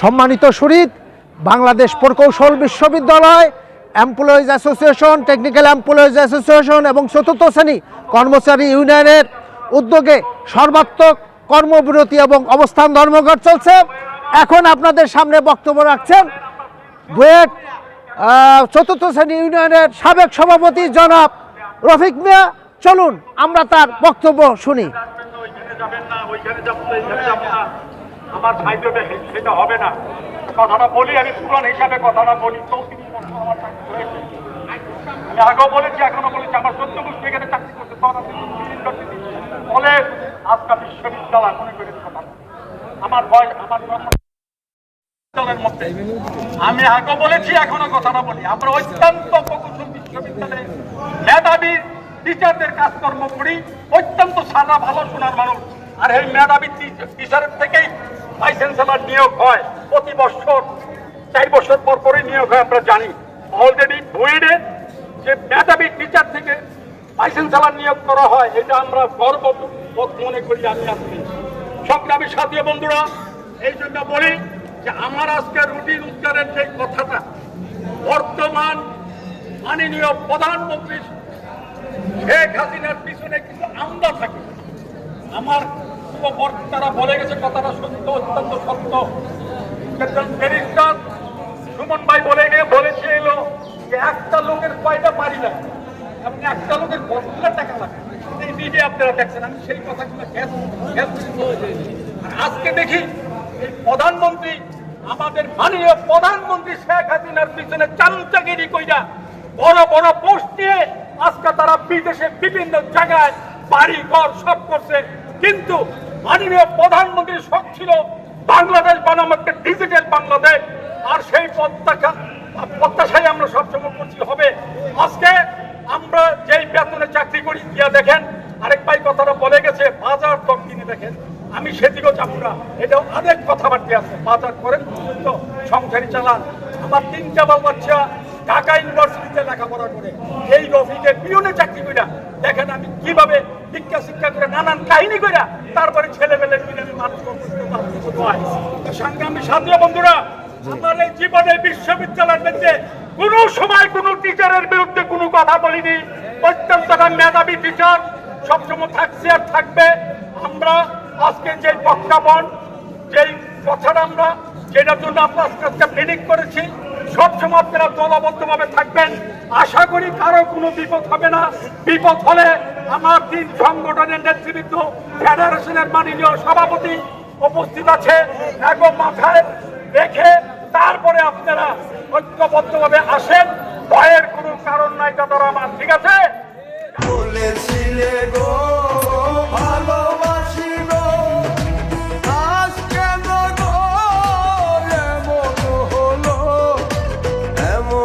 সম্মানিত শহীদ বাংলাদেশ প্রকৌশল বিশ্ববিদ্যালয় employees association, technical employees association এবং চতুর্থ শ্রেণী কর্মচারী ইউনিয়নের উদ্যোগে সর্বাত্মক কর্মবিরতি এবং অবস্থান ধর্মঘট চলছে। এখন আপনাদের সামনে বক্তব্য রাখছেন বুয়েট চতুর্থ শ্রেণী ইউনিয়নের সাবেক সভাপতি জনাব রফিক মিয়া। চলুন আমরা তার বক্তব্য শুনি। আমার সাহিত্য সেটা হবে না, কথাটা বলি, আমি পুরান হিসাবে কথাটা বলি। আমি আগেও বলেছি, এখনো বলেছি, আমার 14 গোষ্ঠী এখানে চাকরি করতে বলে আজকা বিশ্ববিদ্যালয় মনে করে কথা। আমার বয়স, আমার জন্মের মধ্যে আমি আগেও বলেছি, এখনো কথাটা বলি, আমরা অত্যন্ত প্রকৌশল বিশ্ববিদ্যালয়ে মেধাবী টিচারদের কাজকর্ম করি, অত্যন্ত সাদা ভালো শোনার মানুষ। আর এই মেধাবী টিচারের থেকেই ভাইস চ্যান্সেলর নিয়োগ হয় প্রতি বছর, 4 বছর পর পরে নিয়োগ হয়। আমরা জানি অলরেডি বুয়েটে যে মেধাবী টিচার থেকে ভাইস চ্যান্সেলর নিয়োগ করা হয়, এটা আমরা গর্ববোধ মনে করি। আমি আজকে সংগ্রামী সাথী বন্ধুরা, এই জন্য বলি যে আমার আজকে রুটি রোজগারের যে কথাটা, বর্তমান মাননীয় প্রধানমন্ত্রী শেখ হাসিনার পিছনে কিন্তু আমরা থাকি। আমার তারা বলে গেছে কথাটা সত্য, অত্যন্ত সত্য। ব্যারিস্টার সুমন ভাই বলেছিল যে একটা লোকের কয়টা বাড়ি লাগে এবং একটা লোকের কতগুলো টাকা লাগে, এই মিডিয়া আপনারা দেখছেন। আমি সেই কথাগুলো আজকে দেখি এই প্রধানমন্ত্রী, আমাদের মাননীয় প্রধানমন্ত্রী শেখ হাসিনার পিছনে চামচাগিরি কইরা বড় বড় পোস্ট নিয়ে আজকে তারা বিদেশে বিভিন্ন জায়গায় বাড়ি ঘর সব করছে। কিন্তু মাননীয় প্রধানমন্ত্রীর শখ ছিল বাংলাদেশ বানানো একটা ডিজিটাল বাংলাদেশ, আর সেই প্রত্যাশাই আমরা সবসময় করছি হবে। আজকে আমরা যেই বেতনে চাকরি করি, গিয়া দেখেন আরেক ভাই কথাটা বলে গেছে, বাজার দর কিনে দেখেন। আমি সেদিকেও যাবো না, এটাও অনেক কথাবার্তা আছে। বাজার করেন, সংসারী চালান। আমার 3টা বাচ্চা ঢাকা ইউনিভার্সিটিতে লেখাপড়া করে, এই রফিকের পিওনে চাকরি করে দেখেন আমি কিভাবে শিক্ষা শিক্ষা করে নানান কাহিনী করে তারপরে ছেলেবেলে মিলে মানুষ সংগ্রামী সাথী বন্ধুরা, আমার এই জীবনে বিশ্ববিদ্যালয়ের মধ্যে কোনো সময় কোনো টিচারের বিরুদ্ধে কোনো কথা বলিনি। অত্যন্ত মেধাবী টিচার সবসময় থাকছে আর থাকবে। আমরা আজকে যে প্রজ্ঞাপন, যেই কথাটা আমরা যেটার জন্য আমরা আজকে মিটিং করেছি, সবসময় আপনারা দলবদ্ধভাবে থাকবেন। আশা করি কারো কোনো বিপদ হবে না। বিপদ হলে আমার 3 সংগঠনের নেতৃবৃন্দ, ফেডারেশনের মাননীয় সভাপতি উপস্থিত আছে, এখন মাথায় রেখে তারপরে আপনারা ঐক্যবদ্ধভাবে আসেন। ভয়ের কোনো কারণ নাই, কথা আমার ঠিক আছে।